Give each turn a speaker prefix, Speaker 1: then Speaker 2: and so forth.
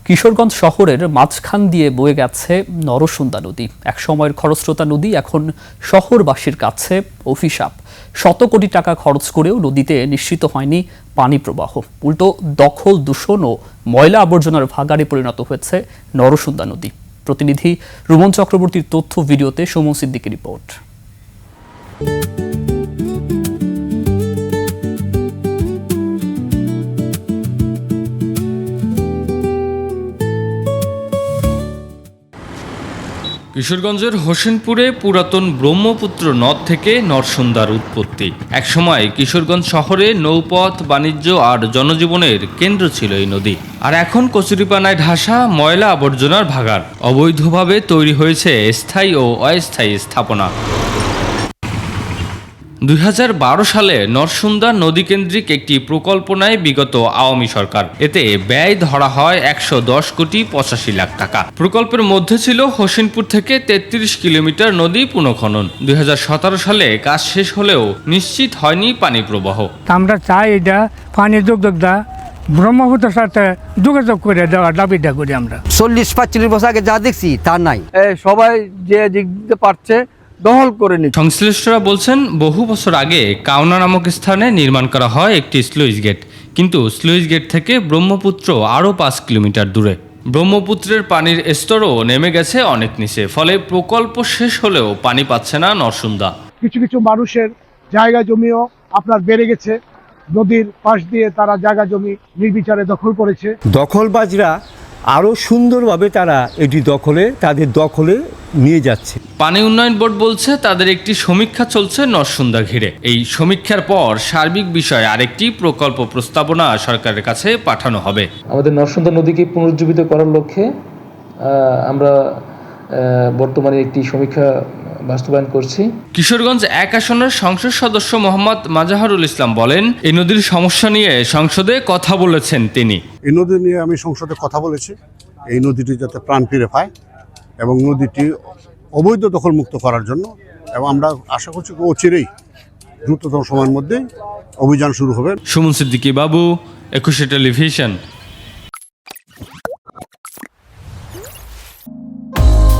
Speaker 1: কিশোরগঞ্জ শহরের মাঝখান দিয়ে বয়ে গেছে নরসুন্দা নদী। এক সময়ের খরস্রোতা নদী এখন শহরবাসীর কাছে অভিশাপ। শত কোটি টাকা খরচ করেও নদীতে নিশ্চিত হয়নি পানি প্রবাহ। উল্টো দখল, দূষণ ও ময়লা আবর্জনার ভাগাড়ে পরিণত হয়েছে নরসুন্দা নদী। প্রতিনিধি রুমন চক্রবর্তীর তথ্য ভিডিওতে সুমন সিদ্দিকীর রিপোর্ট।
Speaker 2: কিশোরগঞ্জের হোসেনপুরে পুরাতন ব্রহ্মপুত্র নদ থেকে নরসুন্দার উৎপত্তি। একসময় কিশোরগঞ্জ শহরে নৌপথ, বাণিজ্য আর জনজীবনের কেন্দ্র ছিল এই নদী। আর এখন কচুরিপানায় ঢাসা ময়লা আবর্জনার ভাগাড়। অবৈধভাবে তৈরি হয়েছে স্থায়ী ও অস্থায়ী স্থাপনা। 2012 সালে নরসুন্দা নদীকেন্দ্রিক একটি প্রকল্প নেয় বিগত আওয়ামী সরকার। এতে ব্যয় ধরা হয় 110 কোটি 85 লাখ টাকা। প্রকল্পের মধ্যে ছিল হোসেনপুর থেকে 33 কিলোমিটার নদী পুনঃখনন। 2017 সালে কাজ শেষ হলেও নিশ্চিত হয়নি পানি প্রবাহ।
Speaker 3: আমরা চাই এটা পানি যোগাযোগটা ব্রহ্মপুত্রের সাথে যোগাযোগ করে দেওয়ার দাবিটা করি আমরা।
Speaker 4: 40-45 বছর আগে যা দেখছি তা নাই।
Speaker 5: সবাই যে দিতে পারছে দখল করে নিচ্ছে।
Speaker 2: সংশ্লিষ্টরা বলছেন, বহু বছর আগে কাউনা নামক স্থানে নির্মাণ করা হয় একটি স্লুইস গেট, কিন্তু স্লুইস গেট থেকে ব্রহ্মপুত্র আরও 5 কিলোমিটার দূরে। ব্রহ্মপুত্রের পানির স্তরও নেমে গেছে অনেক নিচে। ফলে প্রকল্প শেষ হলেও পানি পাচ্ছে না নরসুন্দা।
Speaker 6: কিছু কিছু মানুষের জায়গা জমিও আপনার বেড়ে গেছে। নদীর পাশ দিয়ে তারা জায়গা জমি নির্বিচারে দখল করেছে।
Speaker 7: দখলবাজরা আরও সুন্দরভাবে তারা এটি তাদের দখলে নিয়ে যাচ্ছে।
Speaker 2: পানি উন্নয়ন বোর্ড বলছে তাদের একটি সমীক্ষা চলছে নরসুন্দা ঘিরে। এই সমীক্ষার পর সার্বিক বিষয়ে আরেকটি প্রকল্প প্রস্তাবনা সরকারের কাছে পাঠানো হবে।
Speaker 8: আমাদের নরসুন্দা নদীকে পুনরুজ্জীবিত করার লক্ষ্যে আমরা বর্তমানে একটি সমীক্ষা বাস্তবায়ন করছি।
Speaker 2: কিশোরগঞ্জ 1 আসনের সংসদ সদস্য মোহাম্মদ মাজাহারুল ইসলাম বলেন, এই নদীর সমস্যা নিয়ে সংসদে কথা বলেছেন তিনি।
Speaker 9: এই নদী নিয়ে আমি সংসদে কথা বলেছি। এই নদীটি যাতে প্রাণ ফিরে পায় এবং নদীটি অবৈধ দখলমুক্ত করার জন্য, এবং আমরা আশা করছি অচিরেই দ্রুততম সময়ের মধ্যে অভিযান শুরু হবে।
Speaker 2: সুমন সিদ্দিকী বাবু, 21 টেলিভিশন।